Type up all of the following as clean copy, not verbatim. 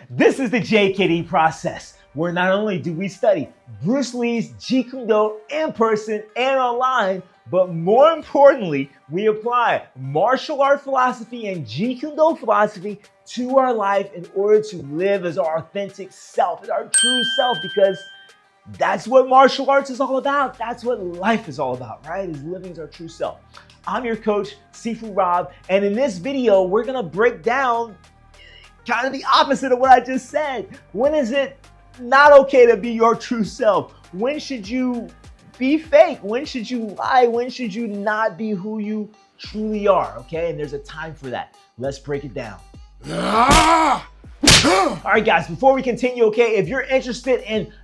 This is the JKD process, where not only do we study Bruce Lee's Jeet Kune Do in person and online, but more importantly, we apply martial art philosophy and Jeet Kune Do philosophy to our life in order to live as our authentic self, as our true self, because that's what martial arts is all about. That's what life is all about, right? Is living as our true self. I'm your coach, Sifu Rob, and in this video, we're gonna break down kind of the opposite of what I just said. When is it not okay to be your true self? When should you be fake? When should you lie? When should you not be who you truly are, okay? And there's a time for that. Let's break it down. All right, guys, before we continue, okay, if you're interested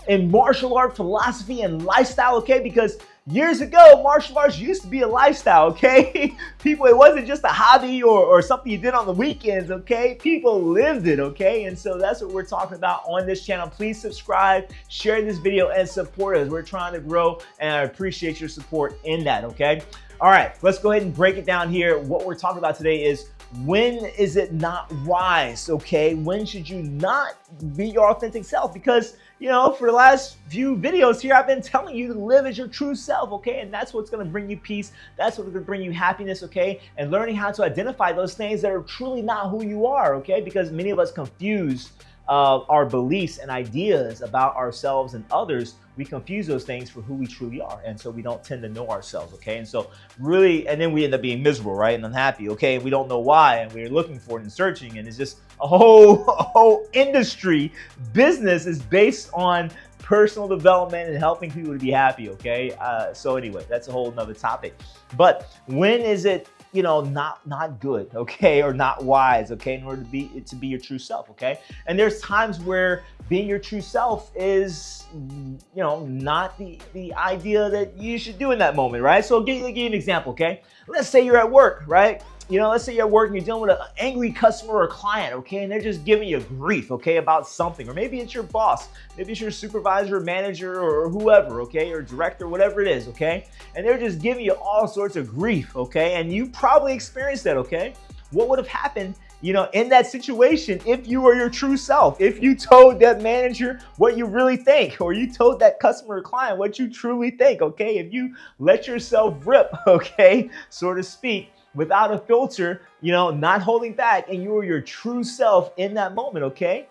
in martial art philosophy and lifestyle, okay, because years ago, martial arts used to be a lifestyle, okay? People, it wasn't just a hobby or something you did on the weekends, okay? People lived it, okay? And so that's what we're talking about on this channel. Please subscribe, share this video, and support us. We're trying to grow, and I appreciate your support in that, okay? All right, let's go ahead and break it down here. What we're talking about today is, when is it not wise, okay? When should you not be your authentic self? Because, you know, for the last few videos here, I've been telling you to live as your true self, okay? And that's what's gonna bring you peace. That's what's gonna bring you happiness, okay? And learning how to identify those things that are truly not who you are, okay? Because many of us confuse our beliefs and ideas about ourselves and others. We confuse those things for who we truly are. And so we don't tend to know ourselves, okay? And so really, and then we end up being miserable, right? And unhappy, okay? And we don't know why, and we're looking for it and searching, and it's just a whole industry. Business is based on personal development and helping people to be happy, okay? So anyway, that's a whole nother topic. But when is it, you know, not good, okay, or not wise, okay, in order to be your true self, okay? And there's times where being your true self is, you know, not the idea that you should do in that moment, right? So I'll give you an example, okay? Let's say you're at work, right? You know, let's say you're at work and you're dealing with an angry customer or client, okay? And they're just giving you grief, okay, about something. Or maybe it's your boss. Maybe it's your supervisor, manager, or whoever, okay? Or director, whatever it is, okay? And they're just giving you all sorts of grief, okay? And you probably experienced that, okay? What would have happened, you know, in that situation if you were your true self? If you told that manager what you really think, or you told that customer or client what you truly think, okay? If you let yourself rip, okay, so to speak, without a filter, you know, not holding back, and you were your true self in that moment, okay?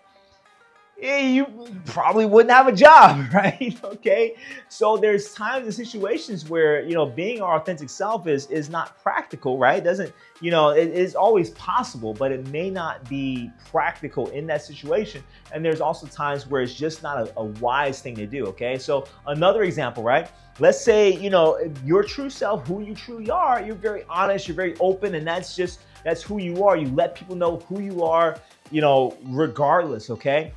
You probably wouldn't have a job, right? Okay. So there's times and situations where, you know, being our authentic self is not practical, right? It doesn't, you know, it is always possible, but it may not be practical in that situation. And there's also times where it's just not a wise thing to do, okay? So another example, right? Let's say, you know, your true self, who you truly are, you're very honest, you're very open, and that's who you are. You let people know who you are, you know, regardless, okay?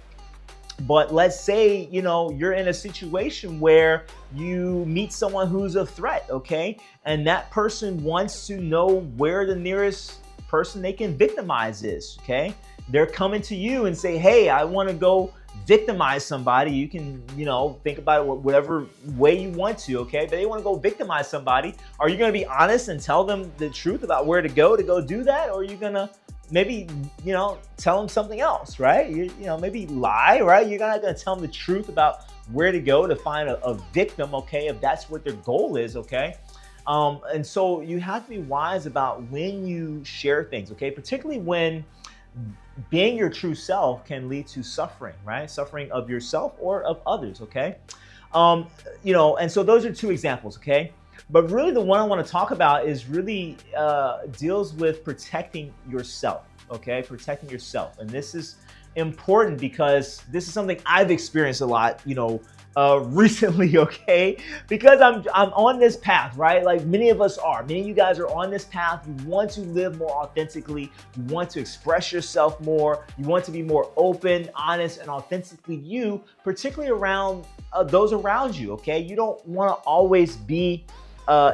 But let's say, you know, you're in a situation where you meet someone who's a threat, okay? And that person wants to know where the nearest person they can victimize is, okay? They're coming to you and say, hey, I want to go victimize somebody. You can, you know, think about it whatever way you want to, okay? But they want to go victimize somebody. Are you going to be honest and tell them the truth about where to go do that? Or are you going to maybe, you know, tell them something else, right? You know, maybe lie, right? You're not going to tell them the truth about where to go to find a victim, okay? If that's what their goal is, okay? And so you have to be wise about when you share things, okay? Particularly when being your true self can lead to suffering, right? Suffering of yourself or of others, okay? You know, and so those are two examples, okay? But really the one I want to talk about is really deals with protecting yourself, okay? Protecting yourself. And this is important because this is something I've experienced a lot, you know, recently, okay? Because I'm on this path, right? Like many of us are. Many of you guys are on this path. You want to live more authentically. You want to express yourself more. You want to be more open, honest, and authentically you, particularly around those around you, okay? You don't want to always be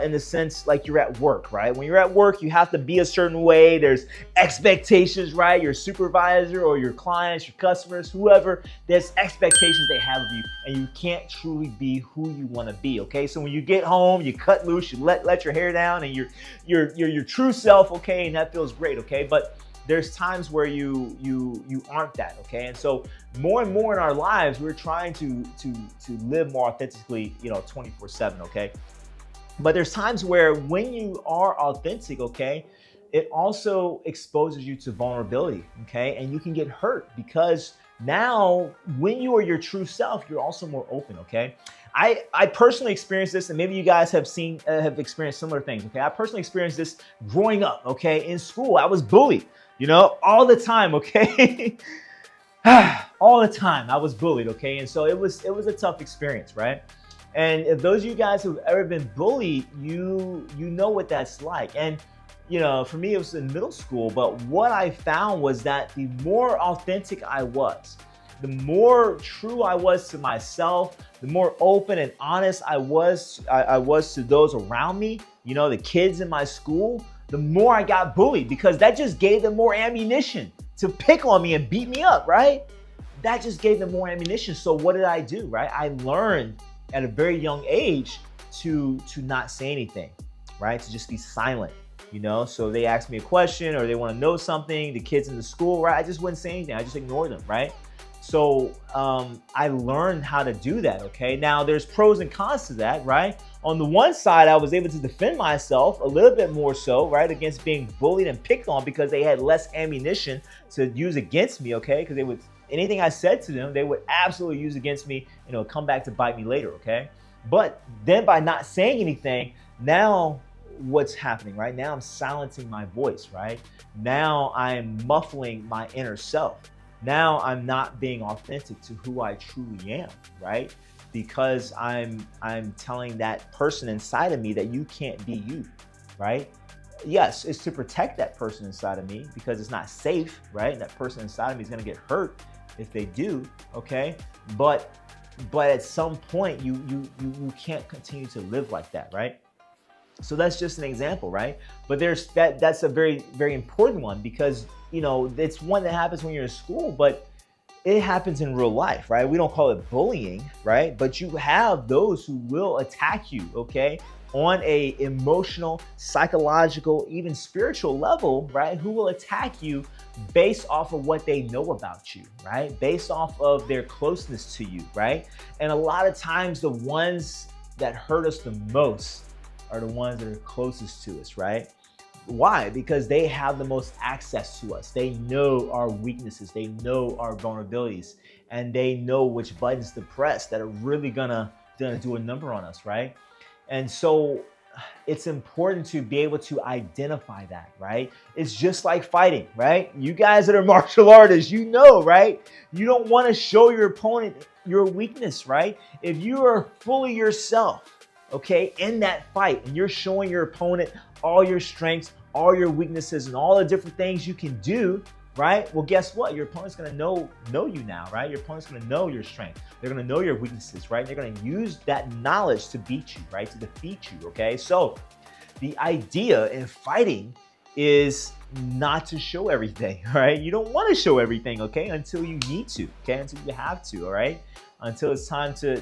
in the sense like you're at work, right? When you're at work, you have to be a certain way. There's expectations, right? Your supervisor or your clients, your customers, whoever, there's expectations they have of you, and you can't truly be who you want to be, okay? So when you get home, you cut loose, you let your hair down, and you're your true self, okay? And that feels great, okay? But there's times where you aren't that, okay? And so more and more in our lives, we're trying to live more authentically, 24/7, okay? But there's times where when you are authentic, okay, it also exposes you to vulnerability, okay? And you can get hurt because now when you are your true self, you're also more open, okay? I personally experienced this, and maybe you guys have experienced similar things, okay? I personally experienced this growing up, okay? In school, I was bullied, all the time, okay? All the time I was bullied, okay? And so it was a tough experience, right? And if those of you guys who've ever been bullied, you know what that's like. And for me, it was in middle school. But what I found was that the more authentic I was, the more true I was to myself, the more open and honest I was to those around me, the kids in my school, the more I got bullied, because that just gave them more ammunition to pick on me and beat me up, right? That just gave them more ammunition. So what did I do, right? I learned at a very young age to not say anything, right? To just be silent, So they ask me a question or they want to know something, the kids in the school, right? I just wouldn't say anything. I just ignore them, right? So I learned how to do that, okay? Now there's pros and cons to that, right? On the one side, I was able to defend myself a little bit more so, right? Against being bullied and picked on because they had less ammunition to use against me, okay? Because anything I said to them, they would absolutely use against me, come back to bite me later, okay? But then by not saying anything, now what's happening, right? Now I'm silencing my voice, right? Now I'm muffling my inner self. Now I'm not being authentic to who I truly am, right? Because I'm telling that person inside of me that you can't be you, right? Yes, it's to protect that person inside of me because it's not safe, right? That person inside of me is going to get hurt if they do, okay? But at some point you can't continue to live like that, right? So that's just an example, right? But that's a very, very important one because, it's one that happens when you're in school, but it happens in real life, right? We don't call it bullying, right? But you have those who will attack you, okay? On a emotional, psychological, even spiritual level, right? Who will attack you based off of what they know about you, right? Based off of their closeness to you, right? And a lot of times the ones that hurt us the most are the ones that are closest to us, right? Why? Because they have the most access to us. They know our weaknesses. They know our vulnerabilities, and they know which buttons to press that are really gonna do a number on us, right? And so it's important to be able to identify that, right? It's just like fighting, right? You guys that are martial artists, right? You don't want to show your opponent your weakness, right? If you are fully yourself, okay, in that fight, and you're showing your opponent all your strengths, all your weaknesses, and all the different things you can do, right? Well, guess what? Your opponent's gonna know you now, right? Your opponent's gonna know your strength. They're gonna know your weaknesses, right? They're gonna use that knowledge to beat you, right? To defeat you, okay? So the idea in fighting is not to show everything, right? You don't want to show everything, okay? Until you need to, okay? Until you have to, all right? Until it's time to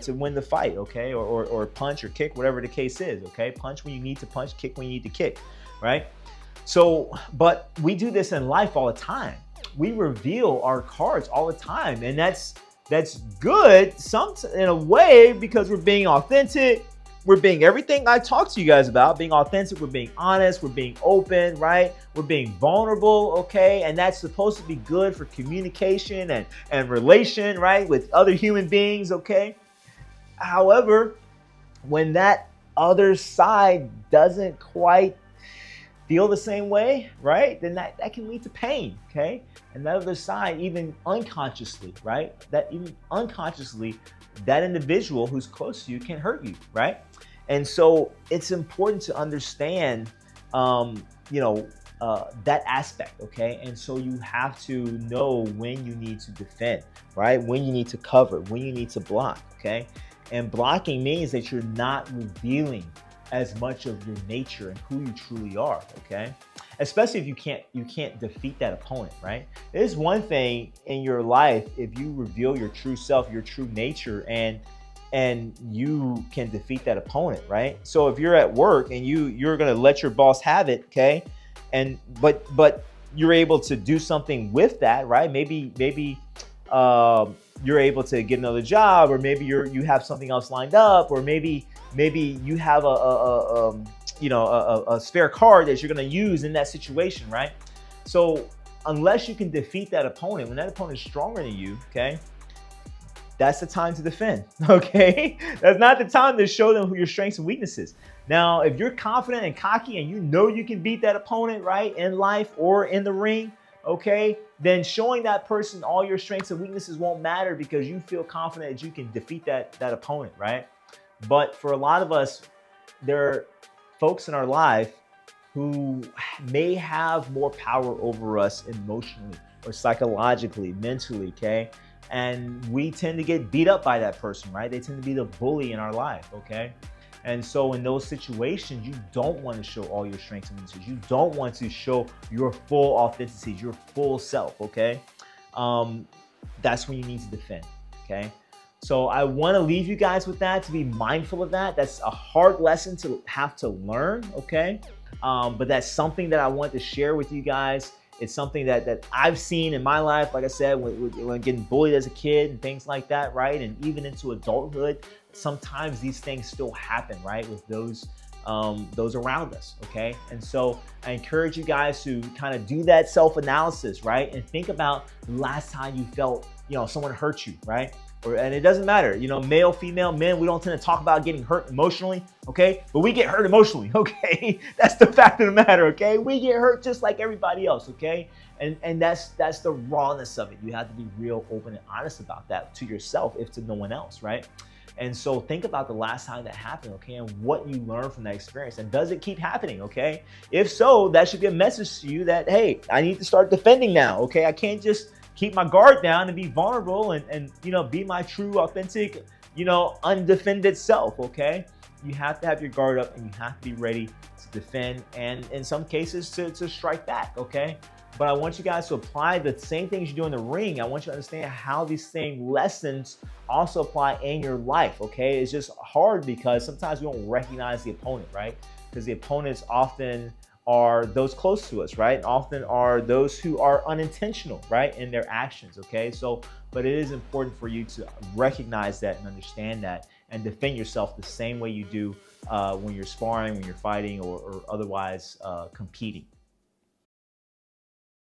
win the fight, okay? Or punch or kick, whatever the case is, okay? Punch when you need to punch, kick when you need to kick, right? So, but we do this in life all the time. We reveal our cards all the time, and that's good in a way because we're being authentic. We're being everything I talked to you guys about, being authentic, we're being honest, we're being open, right? We're being vulnerable, okay? And that's supposed to be good for communication and relation, right? With other human beings, okay? However, when that other side doesn't quite feel the same way, right? Then that can lead to pain, okay? And that other side, even unconsciously, right? That individual who's close to you can hurt you, right? And so it's important to understand, that aspect, okay? And so you have to know when you need to defend, right? When you need to cover, when you need to block, okay? And blocking means that you're not revealing as much of your nature and who you truly are, okay? Especially if you can't defeat that opponent, right? There's one thing in your life if you reveal your true self, your true nature, and you can defeat that opponent, right? So if you're at work and you're gonna let your boss have it, okay? But you're able to do something with that, right? Maybe you're able to get another job, or maybe you have something else lined up, or maybe you have a spare card that you're going to use in that situation, right? So unless you can defeat that opponent, when that opponent is stronger than you, okay, that's the time to defend, okay? That's not the time to show them who your strengths and weaknesses. Now, if you're confident and cocky and you know you can beat that opponent, right, in life or in the ring, okay, then showing that person all your strengths and weaknesses won't matter because you feel confident that you can defeat that opponent, right? But for a lot of us, there are folks in our life who may have more power over us emotionally or psychologically, mentally, okay? And we tend to get beat up by that person, right? They tend to be the bully in our life, okay? And so in those situations, you don't want to show all your strengths and weaknesses. You don't want to show your full authenticity, your full self, okay? That's when you need to defend, okay? So I want to leave you guys with that, to be mindful of that. That's a hard lesson to have to learn, okay? But that's something that I want to share with you guys. It's something that I've seen in my life, like I said, when getting bullied as a kid and things like that, right? And even into adulthood, sometimes these things still happen, right? With those around us, okay? And so I encourage you guys to kind of do that self-analysis, right? And think about the last time you felt, someone hurt you, right? And it doesn't matter, male, female, men, we don't tend to talk about getting hurt emotionally, okay? But we get hurt emotionally, okay? That's the fact of the matter, okay? We get hurt just like everybody else, okay? And that's the rawness of it. You have to be real open and honest about that to yourself, if to no one else, right? And so think about the last time that happened, okay? And what you learned from that experience. And does it keep happening, okay? If so, that should be a message to you that, hey, I need to start defending now, okay? I can't just keep my guard down and be vulnerable and be my true, authentic, undefended self, okay? You have to have your guard up and you have to be ready to defend and in some cases to strike back, okay? But I want you guys to apply the same things you do in the ring. I want you to understand how these same lessons also apply in your life, okay? It's just hard because sometimes we don't recognize the opponent, right? Because the opponents often are those close to us, right? And often are those who are unintentional, right, in their actions, okay? So, but it is important for you to recognize that and understand that and defend yourself the same way you do when you're sparring, when you're fighting, or otherwise competing.